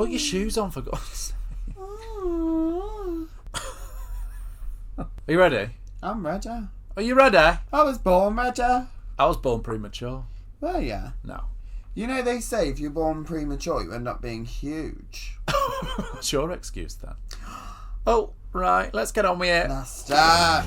Put your shoes on, for God's sake. Are you ready? I'm ready. Are you ready? I was born ready. I was born premature. Well, yeah. No. You know, they say if you're born premature, you end up being huge. What's your excuse then? Oh, right. Let's get on with it. Let's start.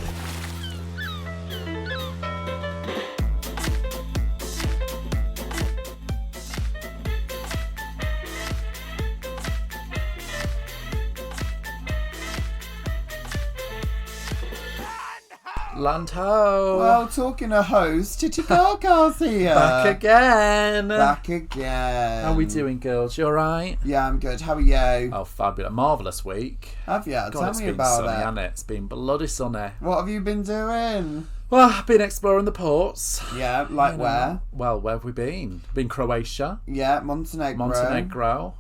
Land ho. Well, talking to host, Titty Carcar's here. Back again. Back again. How are we doing, girls? You alright? Yeah, I'm good. How are you? Oh, fabulous. Marvellous week. Have you? God, Tell me about sunny, it. hasn't it? It's been bloody sunny. What have you been doing? Well, I've been exploring the ports. Yeah, like where? Well, where have we been? Been Croatia. Yeah, Montenegro.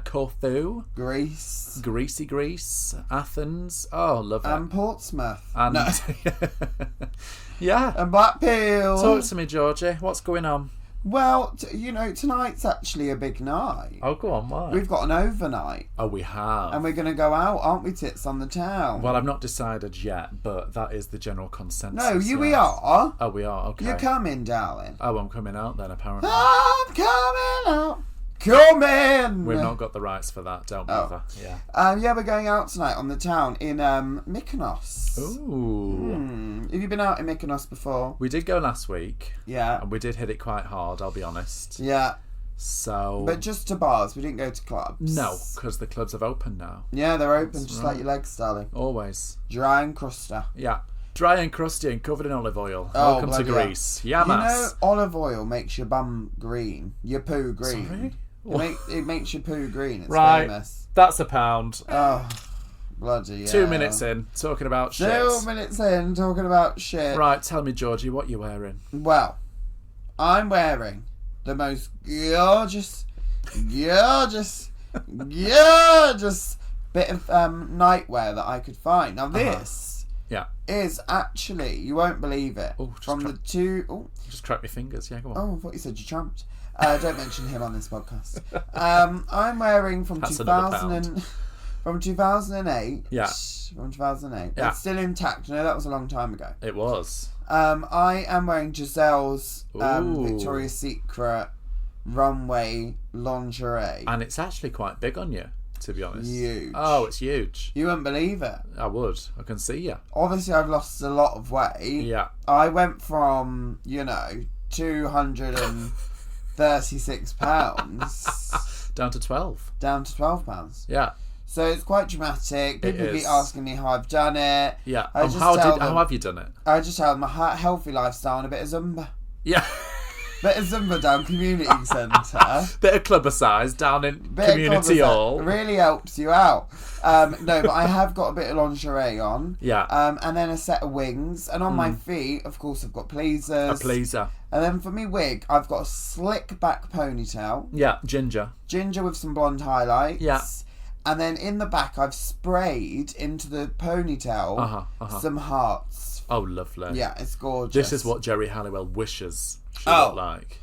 Corfu. Greece. Greasy Greece. Athens. Oh, love it. And Portsmouth. And No. yeah. And Blackpool. Talk to me, Georgie. What's going on? Well, tonight's actually a big night. Oh, go on, why? We've got an overnight. Oh, we have. And we're going to go out, aren't we, Tits, on the town? Well, I've not decided yet, but that is the general consensus. No, we yes. are. Oh, we are, okay. You're coming, darling. Oh, I'm coming out then, apparently. I'm coming out. Coming! We've not got the rights for that, don't bother. Yeah. Yeah, we're going out tonight on the town in Mykonos. Ooh. Have you been out in Mykonos before? We did go last week. Yeah. And we did hit it quite hard, I'll be honest. Yeah. So... But just to bars, we didn't go to clubs. No, because the clubs have opened now. Yeah, they're open, That's just right. like your legs, darling. Always. Dry and cruster. Yeah. Dry and crusty and covered in olive oil. Oh, Welcome to bloody Greece. hell. Yamas. You know, olive oil makes your bum green. Your poo green. Sorry? It makes your poo green. It's Right. famous. That's £1. Oh, bloody yeah. 2 minutes in, talking about shit. 2 minutes in, talking about shit. Right, tell me, Georgie, what you wearing? Well, I'm wearing the most gorgeous bit of nightwear that I could find. Now this Yeah. is actually, you won't believe it, Oh, just crack my fingers. Yeah, go on. Oh, I thought you said you tramped. Don't mention him on this podcast. I'm wearing from That's another 2008. Yeah. From 2008. Yeah. It's still intact. No, that was a long time ago. It was. I am wearing Giselle's Ooh. Victoria's Secret runway lingerie. And it's actually quite big on you, to be honest. Huge. Oh, it's huge. You wouldn't believe it. I would. I can see you. Obviously, I've lost a lot of weight. Yeah. I went from, 236 pounds Down to 12. down to 12 pounds. Yeah. So it's quite dramatic. People is. keep asking me how I've done it. Yeah. I just how tell them- have you done it? I just tell them a healthy lifestyle and a bit of Zumba. Yeah. Bit of Zumba down community centre. Bit of clubber-size down in Bit of community clubber hall. set. Really helps you out. No, but I have got a bit of lingerie on. Yeah. And then a set of wings. And on my feet, of course, I've got pleasers. A pleaser. And then for me wig, I've got a slick back ponytail. Yeah. Ginger. Ginger with some blonde highlights. Yeah. And then in the back, I've sprayed into the ponytail some hearts. Oh, lovely. Yeah, it's gorgeous. This is what Jerry Halliwell wishes she Oh. looked like.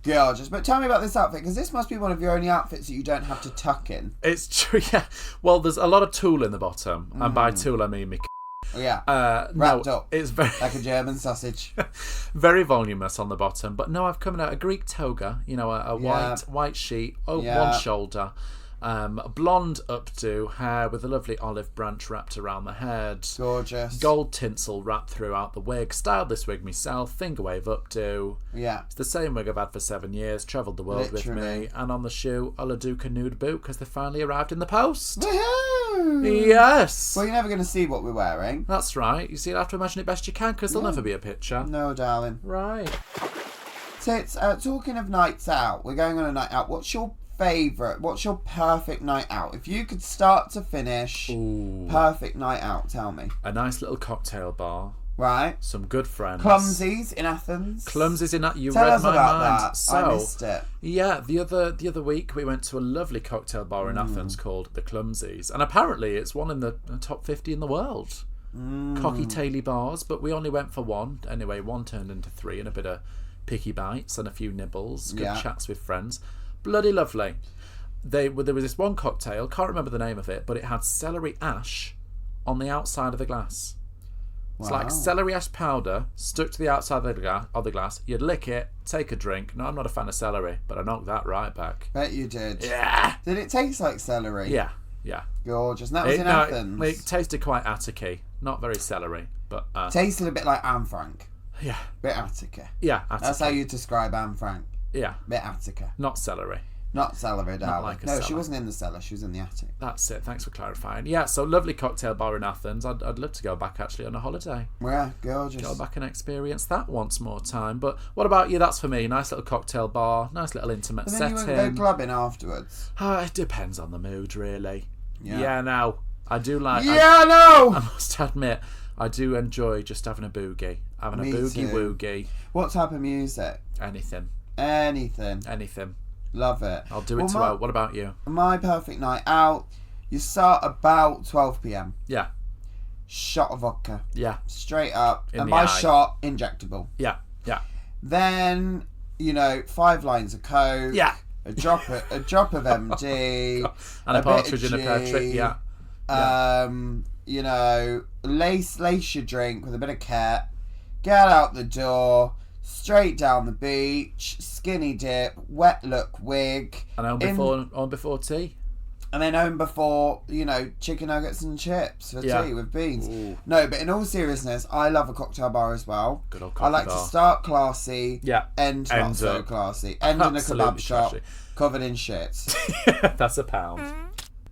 Gorgeous. But tell me about this outfit, because this must be one of your only outfits that you don't have to tuck in. It's true, yeah. Well, there's a lot of tulle in the bottom. And by tulle, I mean me. Yeah. Wrapped up. It's very Like a German sausage. very voluminous on the bottom. But no, I've come out a Greek toga, a white sheet, one shoulder. Blonde updo hair with a lovely olive branch wrapped around the head. Gorgeous. Gold tinsel wrapped throughout the wig. Styled this wig myself. Finger wave updo. Yeah. It's the same wig I've had for 7 years. Travelled the world with me. And on the shoe, a Laduca nude boot because they finally arrived in the post. Woohoo! Yes. Well, you're never going to see what we're wearing. That's right. You see, you have to imagine it best you can because there'll never be a picture. No, darling. Right. So it's talking of nights out. We're going on a night out. What's your favourite? What's your perfect night out? If you could start to finish, perfect night out, tell me. A nice little cocktail bar. Right. Some good friends. Clumsies in Athens. Clumsies in that. You Tell read us my about mind. that. So, I missed it. Yeah, the other week we went to a lovely cocktail bar in Athens called the Clumsies, and apparently it's one in the top 50 in the world. Cocky taily bars, but we only went for one. Anyway, one turned into three, and a bit of picky bites and a few nibbles. Good chats with friends. Bloody lovely. there was this one cocktail, can't remember the name of it, but it had celery ash on the outside of the glass. It's like celery ash powder stuck to the outside of the glass. You'd lick it, take a drink. No, I'm not a fan of celery, but I knocked that right back. Bet you did. Yeah. Did it taste like celery? Yeah. Gorgeous. And that was in Athens. It tasted quite Attic-y. Not very celery, but... tasted a bit like Anne Frank. Yeah. Bit Attica. Yeah, Attica. That's how you describe Anne Frank. Yeah. Bit Attica. Not celery. Not celery, darling. Like no, cellar. she wasn't in the cellar. She was in the attic. That's it. Thanks for clarifying. Yeah, so lovely cocktail bar in Athens. I'd love to go back, actually, on a holiday. Yeah, gorgeous. Go back and experience that once more time. But what about you? That's for me. Nice little cocktail bar. Nice little intimate But then setting. you wouldn't go clubbing afterwards. It depends on the mood, really. Yeah, no. I do like... no! I must admit, I do enjoy just having a boogie. Having Me a boogie too. woogie. What type of music? Anything. Love it. I'll do it to out. What about you? My perfect night out, you start about 12 p.m. Yeah. Shot of vodka. Yeah. Straight up. In and the by eye. shot, injectable. Yeah. Then, 5 lines of Coke. Yeah. A drop of MD. And a partridge bit in of a pear tree. G, Yeah. Lace your drink with a bit of cat. Get out the door. Straight down the beach, skinny dip, wet look wig. And on before tea. And then home before, chicken nuggets and chips for tea with beans. Ooh. No, but in all seriousness, I love a cocktail bar as well. Good old I cocktail like bar. to start classy, end not End so up. classy. End in a kebab Absolutely shop, trashy. covered in shit. That's £1.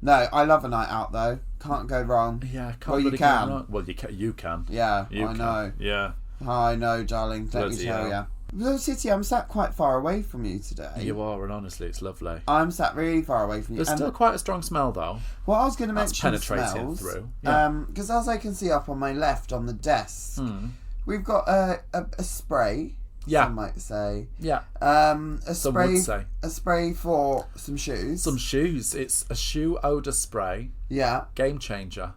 No, I love a night out though. Can't go wrong. Yeah, can't Well, you really can. go wrong. Well, you can. Yeah, You I can. know. Yeah. I know, darling. Let me Bloody tell hell. you. Little City, I'm sat quite far away from you today. You are, and honestly, it's lovely. I'm sat really far away from you. There's still quite a strong smell, though. What I was going to That's mention penetrating smells, through. Yeah. because as I can see up on my left on the desk, we've got a spray. Yeah. Some might say. Yeah. A Some spray. would say. A spray for some shoes. Some shoes. It's a shoe odour spray. Yeah. Game changer.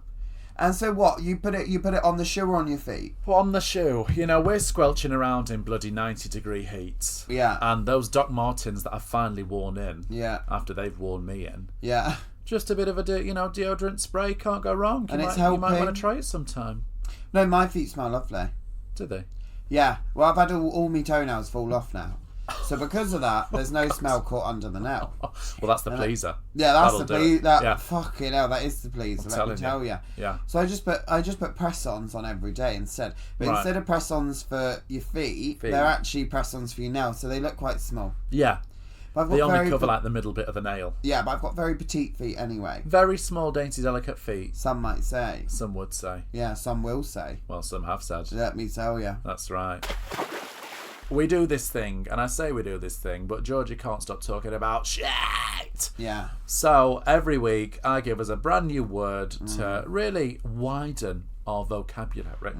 And so what? You put it on the shoe or on your feet? Well, on the shoe. We're squelching around in bloody 90-degree heat. Yeah. And those Doc Martens that I've finally worn in. Yeah. After they've worn me in. Yeah. Just a bit of a deodorant spray, can't go wrong. You It's might want helping. to try it sometime. No, my feet smell lovely. Do they? Yeah. Well, I've had all my toenails fall off now. So because of that, there's no smell caught under the nail. Well, that's the pleaser. Yeah, that's That'll the do it. pleaser. Yeah. Fucking hell, that is the pleaser. Let me tell you. Yeah. So I just put press-ons on every day instead. But Right. instead of press-ons for your feet, they're actually press-ons for your nails, so they look quite small. Yeah. But I've got They only cover like the middle bit of the nail. Yeah, but I've got very petite feet anyway. Very small, dainty, delicate feet. Some might say. Some would say. Yeah, some will say. Well, some have said. Let me tell you. That's right. We do this thing, and I say we do this thing, but Georgie can't stop talking about shit. Yeah. So every week I give us a brand new word to really widen our vocabulary.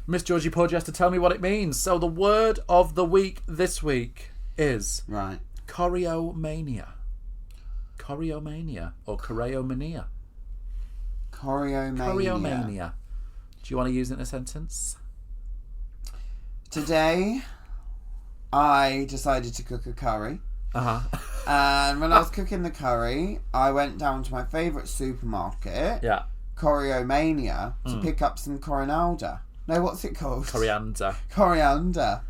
Miss Georgie Porgy has to tell me what it means. So the word of the week this week is Right. choreomania. Choreomania or choreomania. Choreomania. Choreomania. Do you want to use it in a sentence? Today, I decided to cook a curry. Uh-huh. And when I was cooking the curry, I went down to my favourite supermarket, Yeah. Choreomania, to pick up some coriander. No, what's it called? Coriander. Coriander.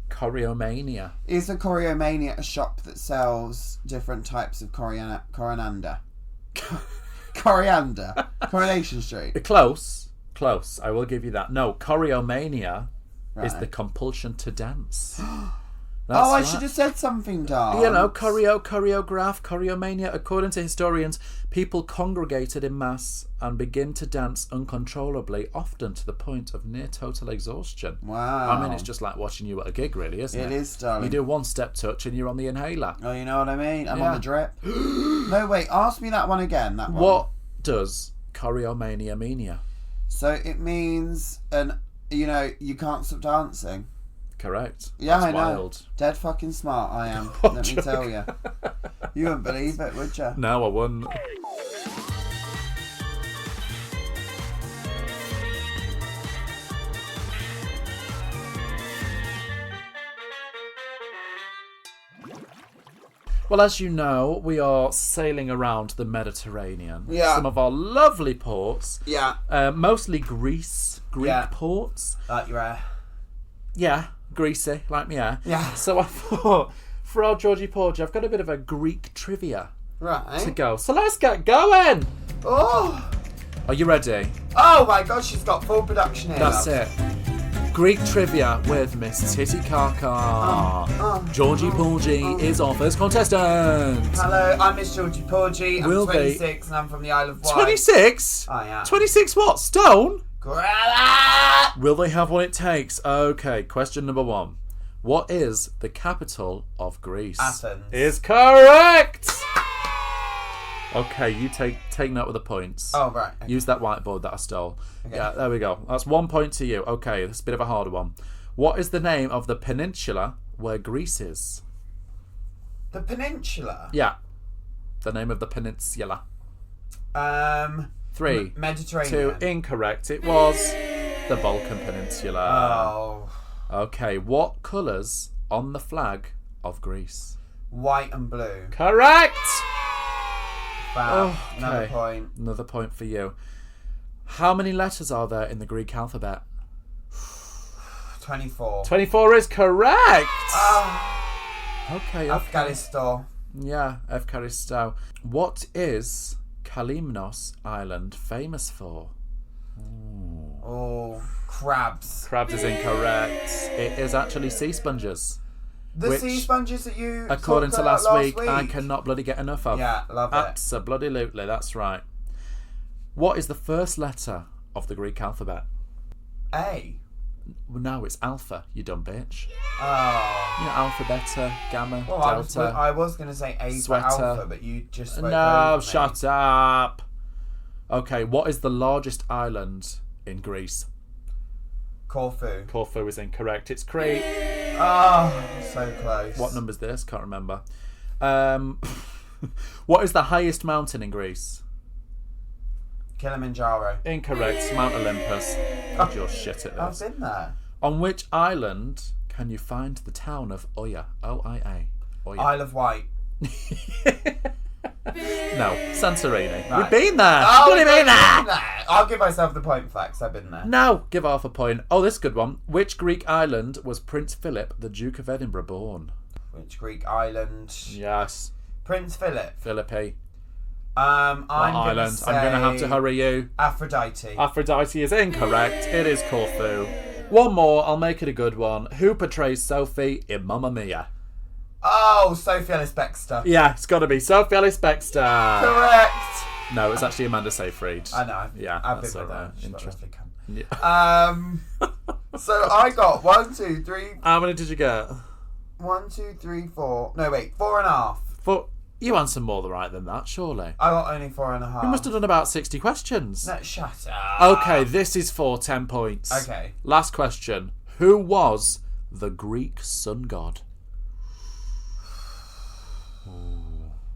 Choreomania. Is a Choreomania a shop that sells different types of coriander? Coriander. Coronation Street. Close. I will give you that. No, choreomania is Right. the compulsion to dance. Oh, I right. should have said something, darling. Choreograph, choreomania. According to historians, people congregated in mass and begin to dance uncontrollably, often to the point of near total exhaustion. Wow. I mean, it's just like watching you at a gig, really, isn't it? It is, darling. You do one step touch and you're on the inhaler. Oh, you know what I mean? I'm Yeah. on the drip. No, wait, ask me that one again. That one. What does choreomania mean? So it means, you can't stop dancing. Correct. Yeah, That's I know. wild. Dead fucking smart I am. Oh, Let me tell you. You wouldn't believe it, would you? No, I wouldn't. Well, as you know, we are sailing around the Mediterranean. Yeah. Some of our lovely ports. Yeah. Mostly Greek ports. Like your hair. Yeah, greasy, like me hair. Yeah. So I thought, for our Georgie Porgy, I've got a bit of a Greek trivia to go. So let's get going. Oh. Are you ready? Oh my God, she's got full production here. That's it. Greek trivia with Miss Titty Kaka. Georgie Porgy is our first contestant. Hello, I'm Miss Georgie Porgy. I'm Will 26 and I'm from the Isle of Wight. 26? I am. 26 what? Stone? Grella! Will they have what it takes? Okay, question number 1. What is the capital of Greece? Athens. Is correct! Okay, you take note of the points. Oh, right. Okay. Use that whiteboard that I stole. Okay. Yeah, there we go. That's 1 point to you. Okay, this is a bit of a harder one. What is the name of the peninsula where Greece is? The peninsula? Yeah. The name of the peninsula. 3, Mediterranean. 2, incorrect. It was the Balkan Peninsula. Oh. Okay, what colours on the flag of Greece? White and blue. Correct! Wow. Oh, okay. Another point. Another point for you. How many letters are there in the Greek alphabet? 24. 24 is correct! Oh. Okay. Afghanistan. Yeah, Efkaristou. What is Kalymnos Island famous for? Oh, crabs. Crabs is incorrect. It is actually sea sponges. The sea sponges that you according to talked about last week, I cannot bloody get enough of. Yeah, love it. Absolutely, that's right. What is the first letter of the Greek alphabet? A. No, it's alpha, you dumb bitch. Oh. You know, alpha, beta, gamma, Well, delta. I was going to say A sweater. for alpha, but you just spoke No, over me. shut up. Okay, what is the largest island in Greece? Corfu. Corfu is incorrect. It's Crete. Oh, so close. What number's this? Can't remember. What is the highest mountain in Greece? Kilimanjaro. Incorrect. Mount Olympus. You're shit at I've this. been there. On which island can you find the town of Oya? O-I-A. Oya. Isle of Wight. No, Santorini. Right. We've been there. Oh, We've been there. I'll give myself the point for that because I've been there. No, give half a point. Oh, this is a good one. Which Greek island was Prince Philip, the Duke of Edinburgh, born? Which Greek island? Yes. Prince Philip. Philippi. I'm What island? I'm going to have to hurry you. Aphrodite. Aphrodite is incorrect. It is Corfu. One more. I'll make it a good one. Who portrays Sophie in Mamma Mia? Oh, Sophie Ellis-Bextor. Yeah, it's got to be Sophie Ellis-Bextor. Correct. No, it's actually Amanda Seyfried. I know. Yeah, I've that's been with her. alright. She's got a Interesting. lovely cunt. Yeah. So I got 1, 2, 3. How many did you get? 1, 2, 3, 4. No, wait, 4.5. You answered more right than that, surely. I got only 4.5. You must have done about 60 questions. No, shut up. Okay, this is for 10 points. Okay. Last question. Who was the Greek sun god?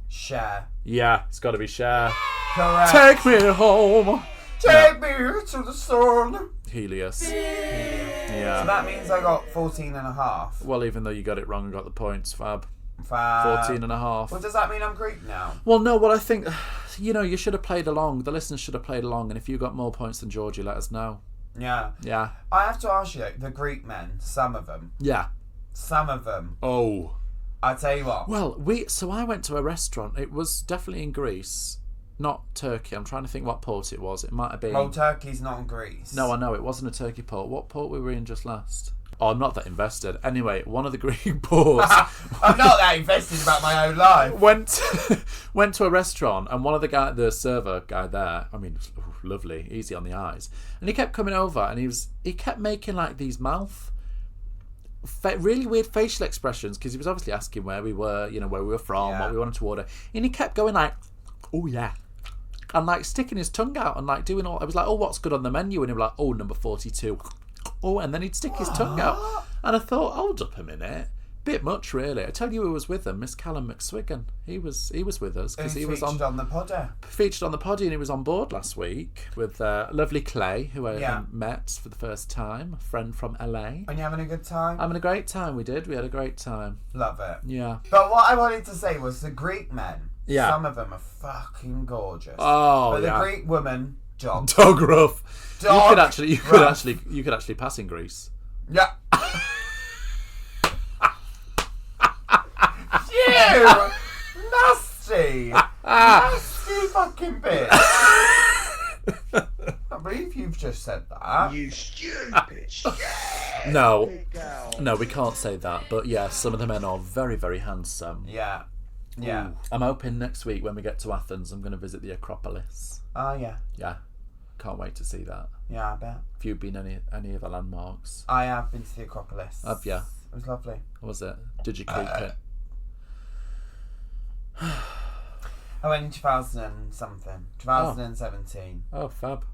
Cher. Yeah, it's got to be Cher. Correct. Take me home. Take me to the sun. Helios. So Yeah. that means I got 14.5. Well, even though you got it wrong and got the points, fab. 14 and a half. Well, does that mean I'm Greek now? Well, no, what I think, you should have played along. The listeners should have played along, and if you got more points than Georgie, let us know. Yeah. Yeah. I have to ask you, the Greek men, some of them. Oh. I tell you what. Well, so I went to a restaurant. It was definitely in Greece, not Turkey. I'm trying to think what port it was. It might have been. Well, Turkey's not in Greece. No, I know it wasn't a Turkey port. What port were we in just last? Oh, I'm not that invested. Anyway, one of the Greek ports. I'm not that invested about my own life. Went to a restaurant, and one of the server guy there. I mean, lovely, easy on the eyes, and he kept coming over, and he kept making like these really weird facial expressions because he was obviously asking where we were, where we were from, what we wanted to order, and he kept going like, "Oh yeah," and like sticking his tongue out and like doing all. I was like, "Oh, what's good on the menu?" And he was like, "Oh, number 42." Oh, and then he'd stick his tongue out, and I thought, hold up a minute. Bit much, really. I tell you who was with them, Miss Callum McSwiggan. He was with us because he was on the podder. Featured on the poddy, and he was on board last week with lovely Clay, who I met for the first time, a friend from LA. And you having a good time? Having a great time. We had a great time. Love it. Yeah. But what I wanted to say was the Greek men. Yeah. Some of them are fucking gorgeous. Oh, but the Greek woman, dog rough. Dog you could actually pass in Greece. Yeah. You nasty fucking bitch. I believe you've just said that. You stupid. No, we can't say that. But yeah, some of the men are very, very handsome. Yeah. Ooh. I'm hoping next week when we get to Athens, I'm going to visit the Acropolis. Oh yeah. Yeah, can't wait to see that. Yeah, I bet. Have you been any of the landmarks? I have been to the Acropolis. Have you? It was lovely. Was it? Did you keep it? I went in 2017. Oh, fab.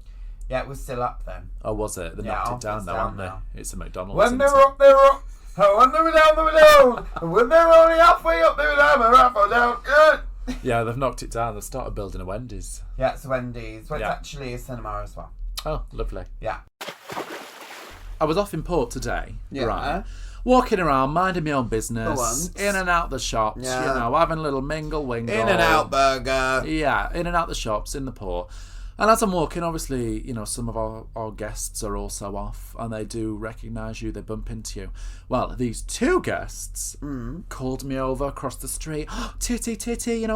Yeah, it was still up then. Oh, was it? They knocked it down now, haven't they? It's a McDonald's. When they're up, they're up. Oh, when they were down, they were down. And when they're only halfway up, they were down. They're halfway down. Good. Yeah, they've knocked it down. They've started building a Wendy's. Yeah, it's a Wendy's. Well, it's actually a cinema as well. Oh, lovely. Yeah. I was off in Port today. Yeah. Right. Walking around, minding my own business, in and out the shops, having a little mingle-wingle. In and out burger. Yeah, in and out the shops, in the Port. And as I'm walking, obviously, some of our guests are also off, and they do recognise you, they bump into you. Well, these two guests called me over across the street. Oh, Titty,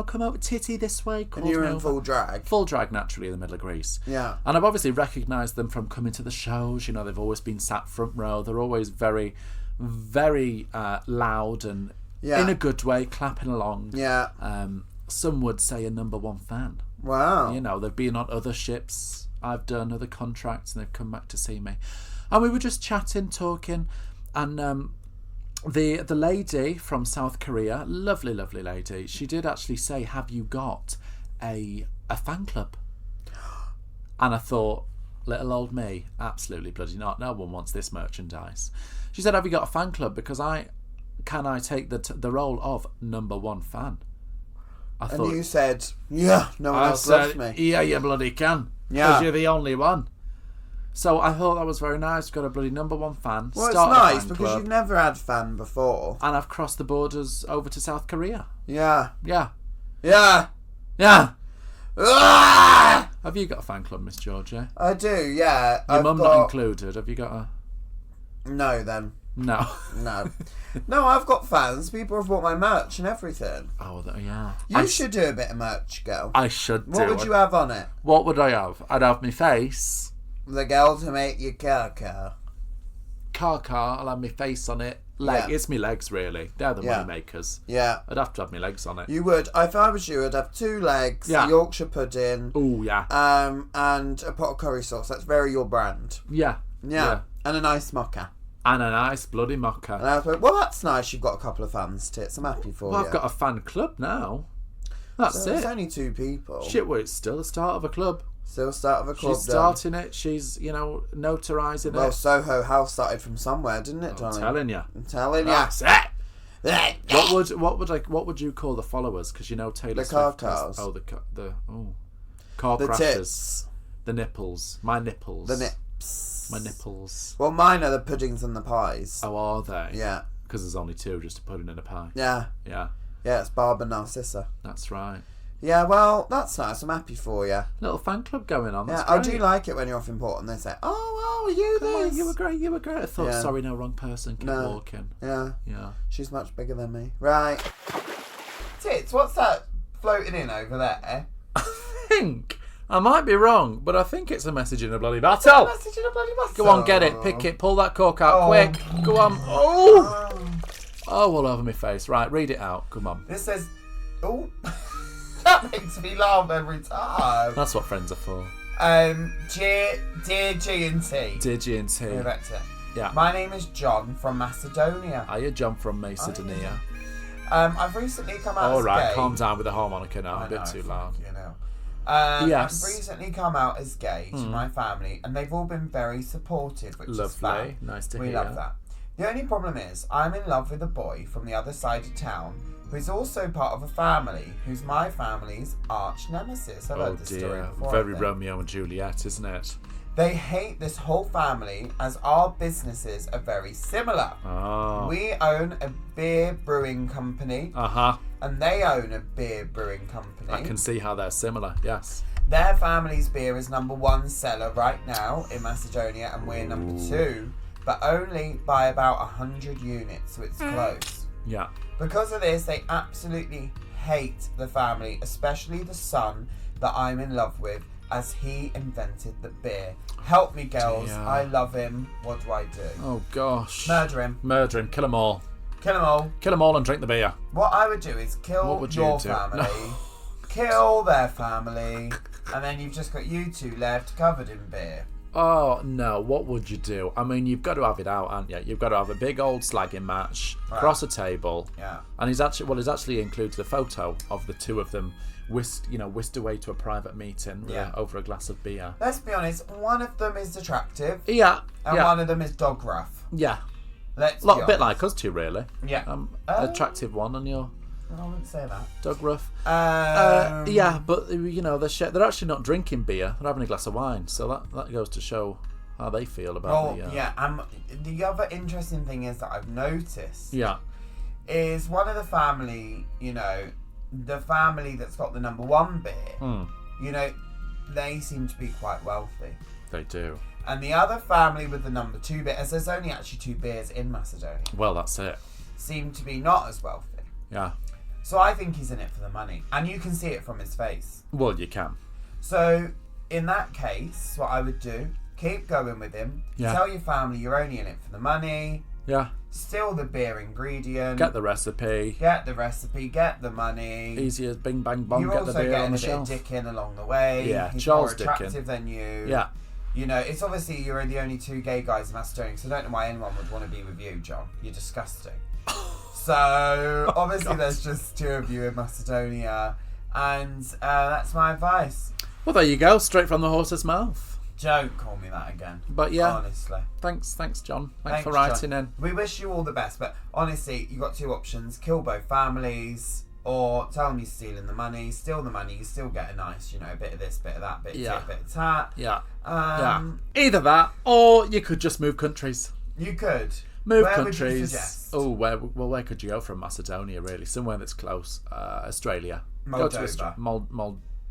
come over, Titty, this way. And you were in full drag? Full drag, naturally, in the middle of Greece. Yeah. And I've obviously recognised them from coming to the shows. They've always been sat front row. They're always very, very loud and in a good way, clapping along. Yeah. Some would say a number one fan. Wow. They've been on other ships. I've done other contracts and they've come back to see me. And we were just chatting, talking, and the lady from South Korea, lovely, lovely lady, she did actually say, have you got a fan club? And I thought, little old me, absolutely bloody not. No one wants this merchandise. She said, have you got a fan club? Because can I take the role of number one fan? And you said, yeah, no one else loves me. Yeah, you bloody can. Because you're the only one. So I thought that was very nice. Got a bloody number one fan. Well, it's nice because you've never had fan before. And I've crossed the borders over to South Korea. Yeah. Yeah. Yeah. Yeah. Ah! Have you got a fan club, Miss Georgia? I do, yeah. Your mum not included. Have you got a... No, then. No. No, I've got fans. People have bought my merch and everything. Oh, yeah. You should do a bit of merch, girl. I should do. What would you have on it? What would I have? I'd have my face. The girl to make your car. I'll have my face on it. It's my legs, really. They're the money makers. Yeah. I'd have to have my legs on it. You would. If I was you, I'd have 2 legs, Yorkshire pudding. Oh, yeah. And a pot of curry sauce. That's very your brand. Yeah. Yeah. And a nice mocha. And a nice bloody mocha. And I was like, well, that's nice. You've got a couple of fans, Tits. I'm happy for you. Well, I've got a fan club now. That's it. It's only 2 people. Shit, well, it's still the start of a club. Still start of a club. She's starting it. She's, notarising it. Well, Soho House started from somewhere, didn't it, darling? I'm telling you. That's it. What would you call the followers? Because Taylor the Swift. cars. Car the crashers. Tits. The nipples. My nipples. The nips. My nipples. Well, mine are the puddings and the pies. Oh, are they? Yeah. Because there's only 2, just a pudding and a pie. Yeah. Yeah. Yeah, it's Barb and Narcissa. That's right. Yeah, well, that's nice. I'm happy for you. Little fan club going on. That's I great. do like it when you're off in port and they say, oh, are you this? You were great. I thought, sorry, no, wrong person. Keep walking. Yeah. Yeah. She's much bigger than me. Right. Tits, what's that floating in over there? I think... I might be wrong, but I think it's a message in a bloody bottle. Message in a bloody bottle. Go on, get it, pick it, pull that cork out quick. Go on. Oh, all over my face. Right, read it out. Come on. This says, oh, that makes me laugh every time. That's what friends are for. Dear G&T. Dear G&T. Yeah. My name is John from Macedonia. Hiya, John from Macedonia. I've recently come out as gay. All right, calm down with the harmonica now. A bit too loud. Yes. I've recently come out as gay to my family, and they've all been very supportive, which is fab. Nice to hear. We love that. The only problem is, I'm in love with a boy from the other side of town who is also part of a family who's my family's arch nemesis. I've heard this story before. Very Romeo and Juliet, isn't it? They hate this whole family as our businesses are very similar. Oh. We own a beer brewing company. Uh-huh. And they own a beer brewing company. I can see how they're similar, yes. Their family's beer is number 1 seller right now in Macedonia, and we're number 2, but only by about 100 units, so it's close. Yeah. Because of this, they absolutely hate the family, especially the son that I'm in love with, as he invented the beer. Help me, girls. Dear. I love him. What do I do? Oh, gosh. Murder him. Murder him. Kill them all. Kill them all. Kill them all and drink the beer. What I would do is kill your family, kill their family, and then you've just got you two left covered in beer. Oh, no. What would you do? I mean, you've got to have it out, haven't you? You've got to have a big old slagging match across a table. Yeah. And he's actually includes the photo of the two of them whisked away to a private meeting over a glass of beer. Let's be honest, one of them is attractive. Yeah. And one of them is dog rough. Yeah. Let's be honest. A bit like us two, really. Yeah. Attractive one, and you're... I wouldn't say that. Dog rough. Yeah, but they're actually not drinking beer. They're having a glass of wine. So that goes to show how they feel about the other interesting thing is that I've noticed. Yeah. Is one of the family, the family that's got the number 1 beer. They seem to be quite wealthy. They do. And the other family with the number 2 beer, as there's only actually 2 beers in Macedonia. Well, that's it. Seem to be not as wealthy. Yeah. So I think he's in it for the money. And you can see it from his face. Well, you can. So, in that case, what I would do, keep going with him. Yeah. Tell your family you're only in it for the money. Yeah. Steal the beer ingredient. Get the recipe. Get the money. Easy as bing bang bong, get the beer on the shelf. You're also getting a bit of dick in along the way. Yeah, He's Charles more attractive Dickin. than you. Yeah. It's obviously you're the only 2 gay guys in Macedonia, so I don't know why anyone would want to be with you, John. You're disgusting. So, obviously there's just 2 of you in Macedonia, and that's my advice. Well, there you go, straight from the horse's mouth. Don't call me that again. But yeah, honestly. Thanks, John. Thanks for writing in. We wish you all the best, but honestly, you've got 2 options: kill both families, or tell them you're stealing the money. Steal the money, you still get a nice, a bit of this, bit of that, bit of tit, bit of tat. Yeah. Either that, or you could just move countries. You could. Move where countries. Would you suggest? Oh, where could you go from Macedonia, really? Somewhere that's close. Australia. Moldova. Go to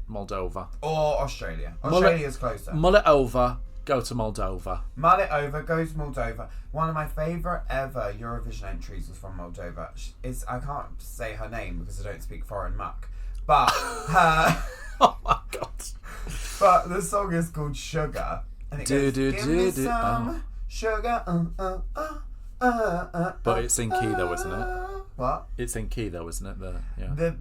Moldova. Or Australia. Australia's closer. Mull it over, go to Moldova. Mull it over, go to Moldova. One of my favourite ever Eurovision entries was from Moldova. I can't say her name because I don't speak foreign muck. But her... Oh my God. But the song is called Sugar. And it goes, give me some sugar, But it's in key though, isn't it? What? It's in key though, isn't it?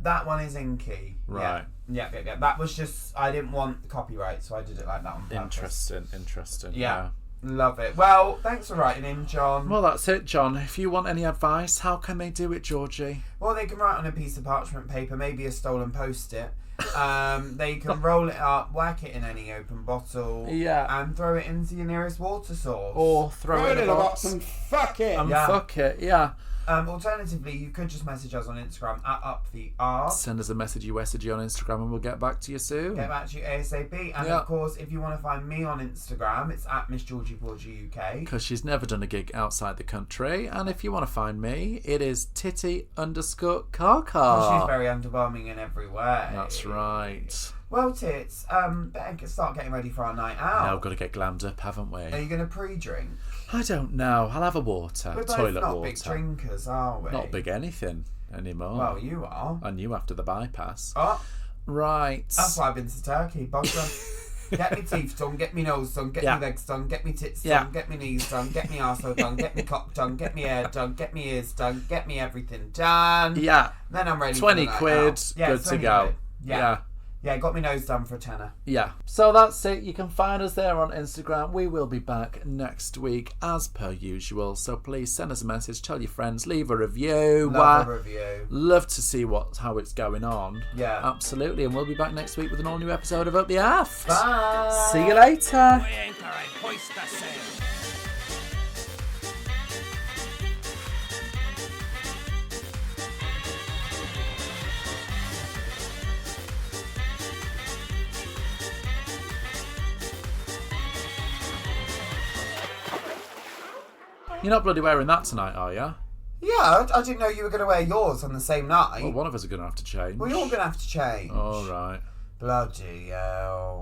That one is in key. Right. Yeah. That was just, I didn't want copyright, so I did it like that on purpose. Interesting. Yeah. Love it. Well, thanks for writing in, John. Well, that's it, John. If you want any advice, how can they do it, Georgie? Well, they can write on a piece of parchment paper, maybe a stolen post-it. They can roll it up, whack it in any open bottle, and throw it into your nearest water source. Or throw it in a box and fuck it. Fuck it, yeah. Alternatively, you could just message us on Instagram at Up The Aft. Send us a messagey on Instagram and we'll get back to you soon. Get back to you ASAP. And of course, if you want to find me on Instagram, it's at Miss Georgie Porgy UK. Because she's never done a gig outside the country. And if you want to find me, it is Titty_Kaka. She's very underwhelming in every way. That's right. Well, Tits, better start getting ready for our night out. Now we've got to get glammed up, haven't we? Are you going to pre-drink? I don't know. I'll have a water. We're toilet both not water. Big drinkers, are we? Not big anything anymore. Well, you are. And you after the bypass. Oh. Right. That's why I've been to Turkey. Get me teeth done, get me nose done, get me legs done, get me tits done, get me knees done, get me arsehole done, get me cock done, get me hair done, get me ears done, get me everything done. Yeah. Then I'm ready 20 for the quid, night out. good to go. Yeah. Yeah, got me nose done for a tenner. Yeah. So that's it. You can find us there on Instagram. We will be back next week as per usual. So please send us a message, tell your friends, leave a review. Love a review. Love to see how it's going on. Yeah. Absolutely. And we'll be back next week with an all new episode of Up The Aft. Bye. See you later. We ain't alright. Hoist the sail. You're not bloody wearing that tonight, are you? Yeah, I didn't know you were going to wear yours on the same night. Well, one of us are going to have to change. Well, you're going to have to change. All right. Bloody hell.